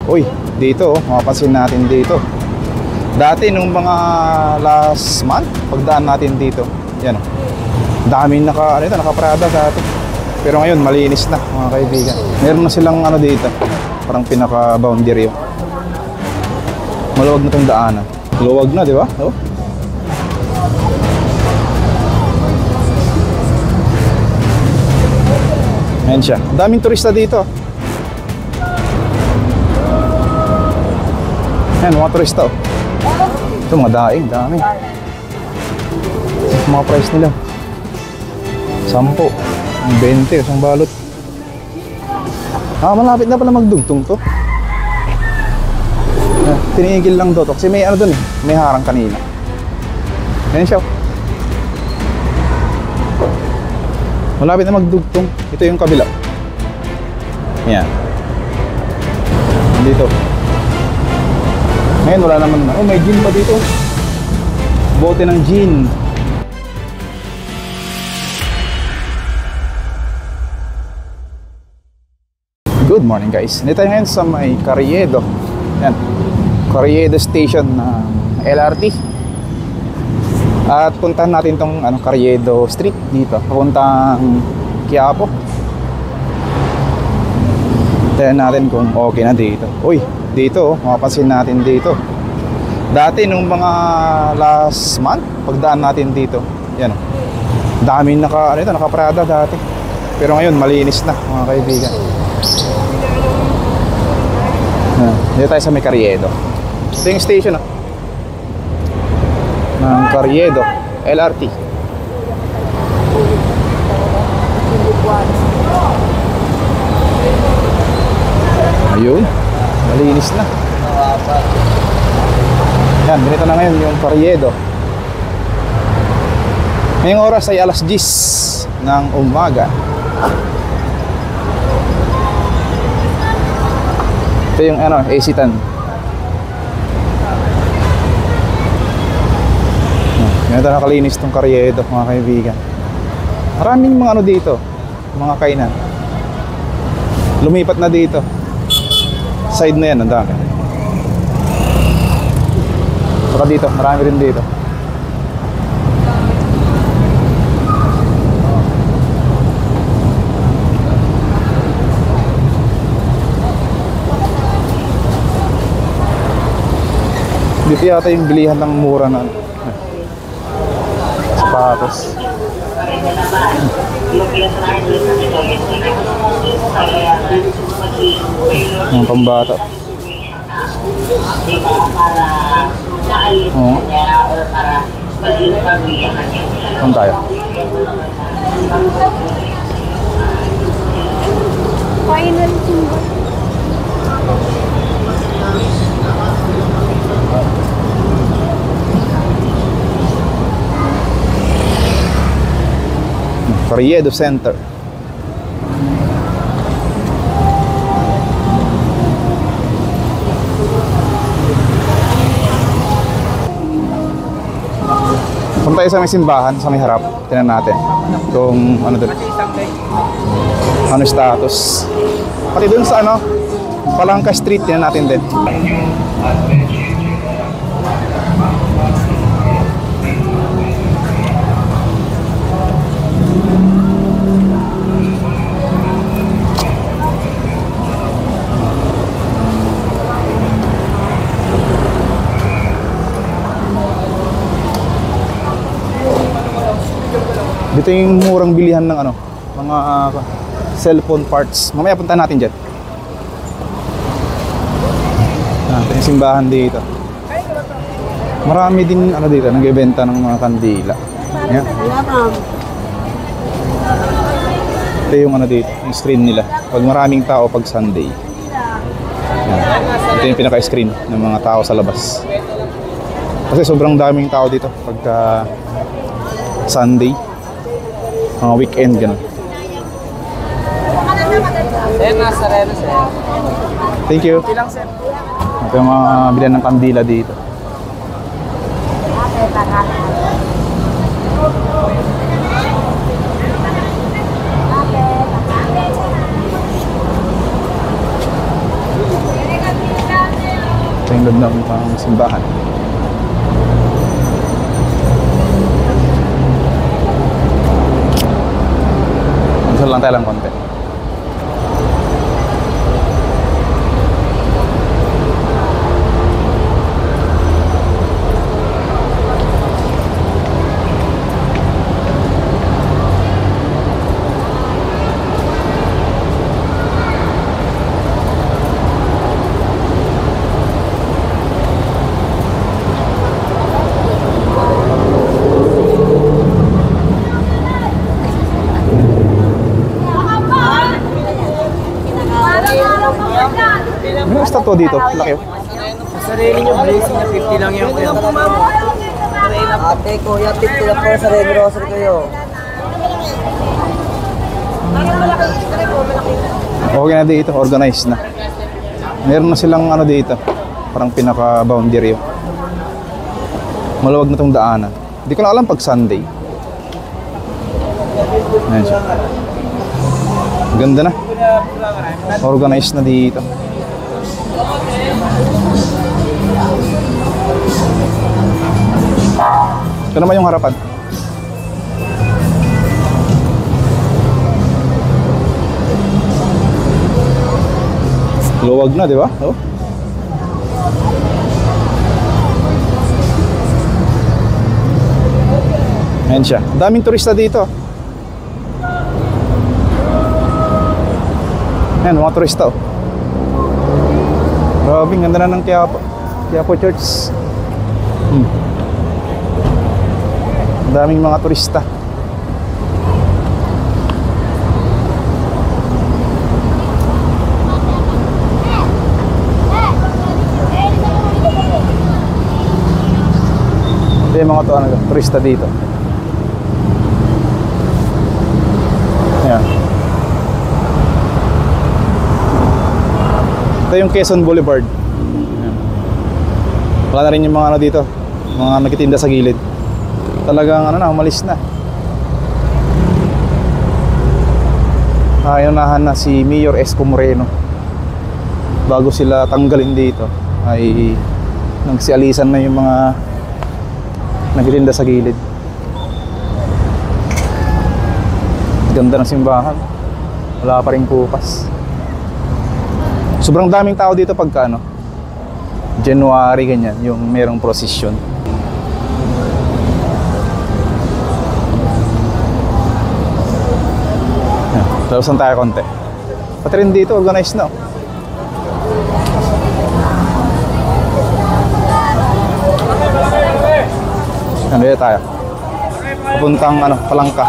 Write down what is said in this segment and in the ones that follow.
Uy, dito oh, mapapansin natin dito. Dati nung mga last month, pagdaan natin dito, yan oh. Daming nakaparada dati. Pero ngayon malinis na mga kaibigan. Meron na silang ano dito, parang pinaka-boundary. Maluwag na tong daanan. Luwag na, di ba? Oh. Ayan siya. Daming turista dito. Ayan, mga turista oh. Ito mga daing, dami. Mga price nila 10, 20, isang balot. Malapit na pala magdugtong to. Tinigil lang doon kasi may ano dun eh, may harang kanina. Ayan siya. Malapit na magdugtong. Ito yung kabila. Ayan. Dito. Ngayon wala naman na. Oh, may gin pa dito. Bote ng gin. Good morning guys. Nito tayo ngayon sa may Carriedo. Yan. Carriedo Station ng LRT. At puntahan natin tong Carriedo Street dito. Papuntang Quiapo. Tignan natin kung okay na dito. Uy, dito oh, mapapansin natin dito. Dati nung mga last month, pagdaan natin dito, yan oh. Daming nakaparada dati. Pero ngayon malinis na mga kaibigan. Dito tayo sa may Carriedo. Ito yung station ng Carriedo LRT. Ayun, malinis na. Yan, ganito na ngayon yung Carriedo. Ngayong oras ay alas 10 ng umaga. Ito yung AC-tan. Ganito nakalinis tong Carriedo mga kaibigan. Maraming mga dito, mga kainan. Lumipat na dito. Side na yan, ang dami. Saka dito, marami rin dito. Dito yata yung bilihan ng mura na sapatos. Ang pambata. Oo. Saan tayo? Final symbol. Carriedo Center. Punta tayo sa may simbahan, sa may harap. Tingnan natin kung ano doon. Ano status. Pati doon sa Palangka Street, tingnan natin din. Dito yung murang bilihan ng mga cellphone parts. Mamaya punta natin dyan. Ito yung simbahan dito. Marami din dito, nagbebenta ng mga kandila. Ayan. Ito yung dito, yung screen nila. Pag maraming tao pag Sunday. Ayan. Ito yung pinaka-screen ng mga tao sa labas. Kasi sobrang daming tao dito pagka Sunday. Mga weekend, gano'n. Thank you. Ito yung mga bilan ng kandila dito. Ito yung loob ng pang simbahan. Masal lang tayo lang konti. Ano yung statue dito? Laki oh. Sarili nyo, blessing na 50 lang yung kuya. Ate, kuya, 50 lang po sa Red Rosary kayo. Okay na dito, organized na. Meron na silang ano dito, parang pinaka-boundary. Maluwag na tong daanan. Hindi ko na alam pag Sunday. Ayan siya. Ganda na. Organized na dito. Ito naman yung harapan. Luwag na, di ba? Oh. Ayan siya. Daming turista dito. Ayan, mga turista. Oh. Grabe, ganda na ng Quiapo Church. Daming mga turista. Ito yung mga turista dito. Ayan. Ito yung Quezon Boulevard. Ayan. Wala na rin yung mga ano dito, mga nagtitinda sa gilid. Talagang ano na, umalis na. Ayunahan na si Mayor Esco Moreno. Bago sila tanggalin dito ay nagsialisan na yung mga nagtitinda sa gilid. Ganda ng simbahan. Wala pa rin bukas. Sobrang daming tao dito pagka ano, January ganyan, yung merong prosesyon. Talusan tayo konti. Pati rin dito, organized na. Ano dito tayo? Papuntang ano, Palangka.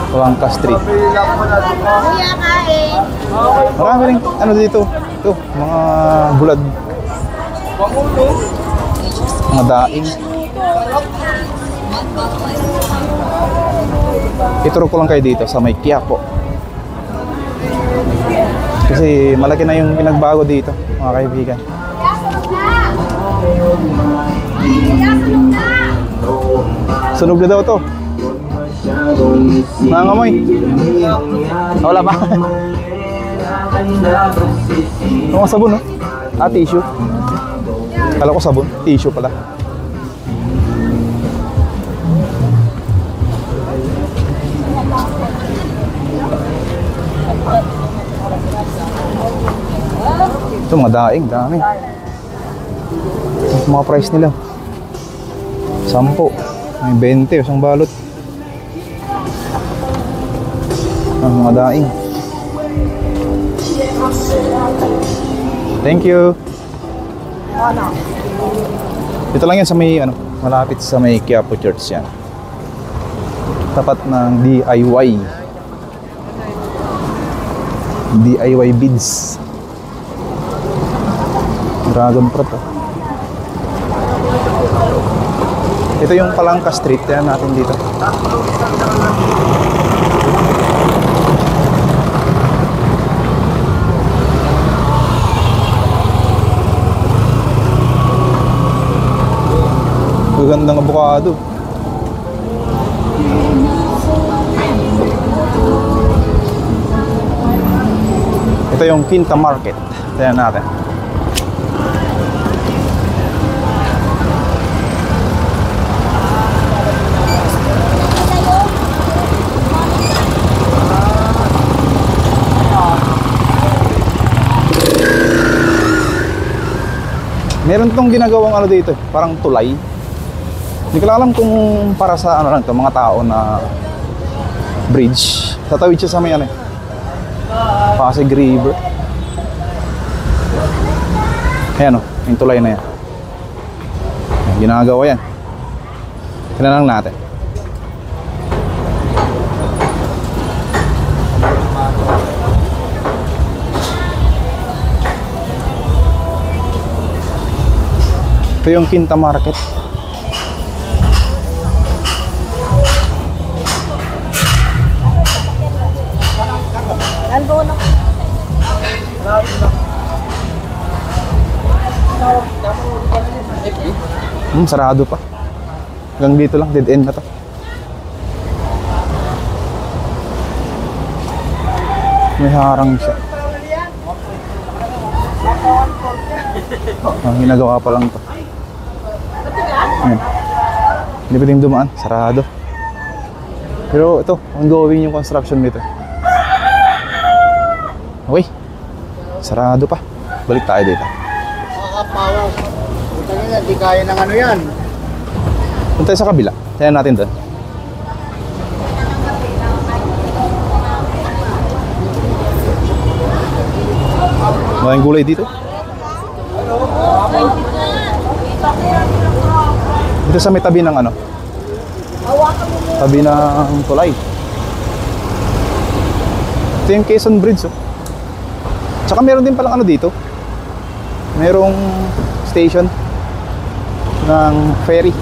Palangka Street. Kuya, kain. Marami rin ano dito. Ito, mga bulad. Mga daing. Ituro ko lang kayo dito sa may Quiapo. Kasi malaki na yung pinagbago dito, mga kaibigan. Sunog na daw to. Nangangamoy. Wala pa. Mga sabon, no? Ah, tissue. Kala ko sabon, tissue pala. Ito mga daing, dami. Ito mga price nila. 10, may 20, isang balot. Mga daing. Thank you. Ito lang yan sa may ano, malapit sa may Quiapo Church yan. Tapat ng DIY beads. Dragon fruit. Oh. Ito yung Palangka Street, yan natin dito. Magandang avocado. Ito Ito yung Quinta Market. Tignan natin. Meron tong ginagawang ano dito, parang tulay. Hindi ko lang alam kung para sa ano lang to, mga tao na bridge. Tatawid siya sa may ano, Pasig River. Ayan o, yung tulay na yan. Ginagawa yan. Tignan lang natin. Ito yung Quinta Market. Sarado pa. Hanggang dito lang, dead end na to. May harang siya. Ginagawa pa lang to. Ayan. Hindi pwedeng dumaan, sarado. Pero ito, ongoing yung construction dito. Okay, sarado pa. Balik tayo dito. Makakapawa. Punta nila, di kaya ng ano yan. Punta tayo sa kabila. Tignan natin doon. Maraming gulay dito. Dito sa may tabi ng ano, tabi ng tulay. Ito yung Quezon Bridge, oh. Tsaka meron din palang ano dito, merong station ng ferry,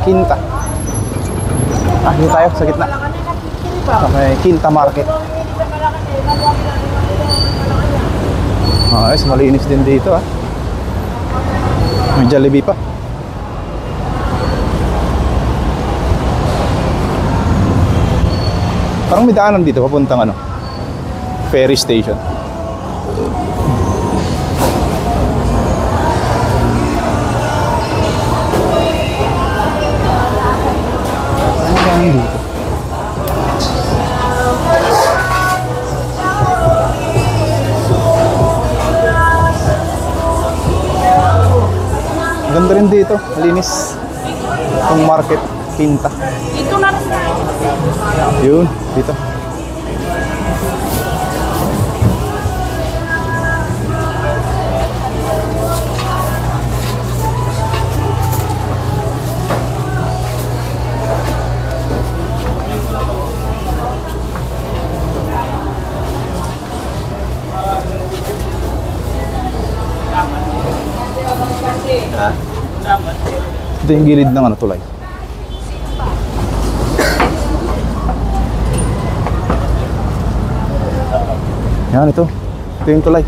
Quinta. Dito tayo sa gitna. Okay, Quinta Market. Ayos, malinis din dito, ah. May Jollibee pa. Parang may daanan dito papuntang ano, ferry station. Dito. Ganda rin dito, malinis. Itong market, Quinta. Dito na. Yun, dito. Ito yung gilid ng ano, tulay. Yan, ito. Ito yung tulay.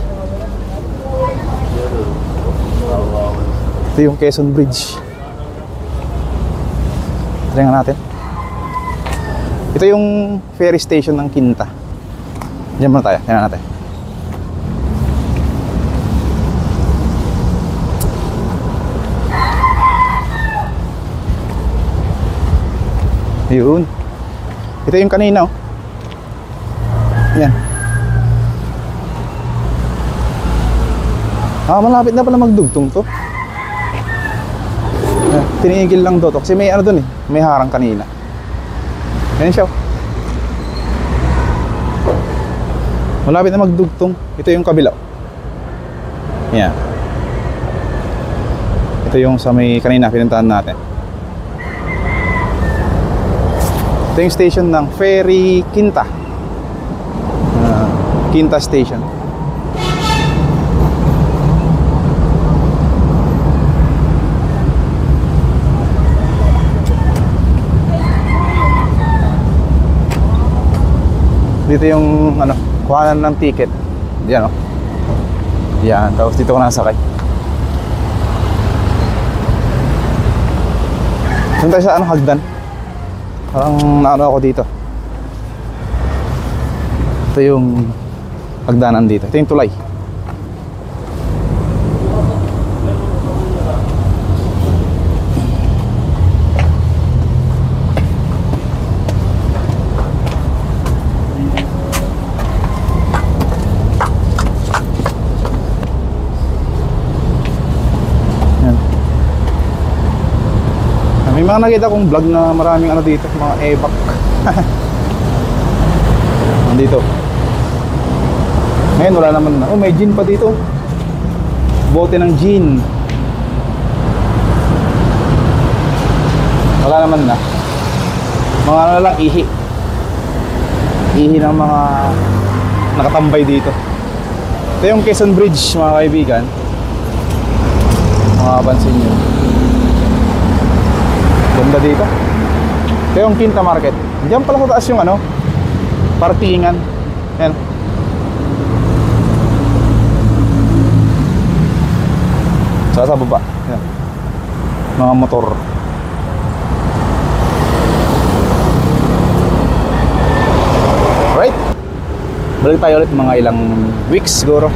Ito yung Quezon Bridge. Tingnan natin. Ito yung ferry station ng Quinta. Diyan muna tayo. Tingnan natin. Yun. Ito yung kanina, oh. Yan. Malapit na pala magdugtong to. Tinigil lang daw to kasi may ano dun eh, may harang kanina. Yan siya. Malapit na magdugtong. Ito yung kabila. Yan. Ito yung sa may kanina pinuntahan natin. Ito yung station ng Ferry Quinta. Quinta Station. Dito yung ano, kuhanan ng ticket. Diyan, oh. Yan, tapos dito ko nasakay. Doon tayo sa ano, hagdan. Parang naano ako dito. Ito yung Pagdaanan dito. Ito yung tulay. Yan. May mga nakita kong vlog na maraming ano dito, mga evac. Nandito. Ngayon wala naman na. Oh, may gin pa dito. Bote ng gin. Wala naman na. Mga ano lang, ihi. Ihi ng mga nakatambay dito. Ito yung Quezon Bridge, mga kaibigan. Makapansin nyo. Ganda dito. Ito yung Quinta Market. Diyan pala sa taas yung ano, parkingan. Yan. Saka sa baba. Yan. Mga motor. Right. Balik tayo ulit mga ilang weeks siguro.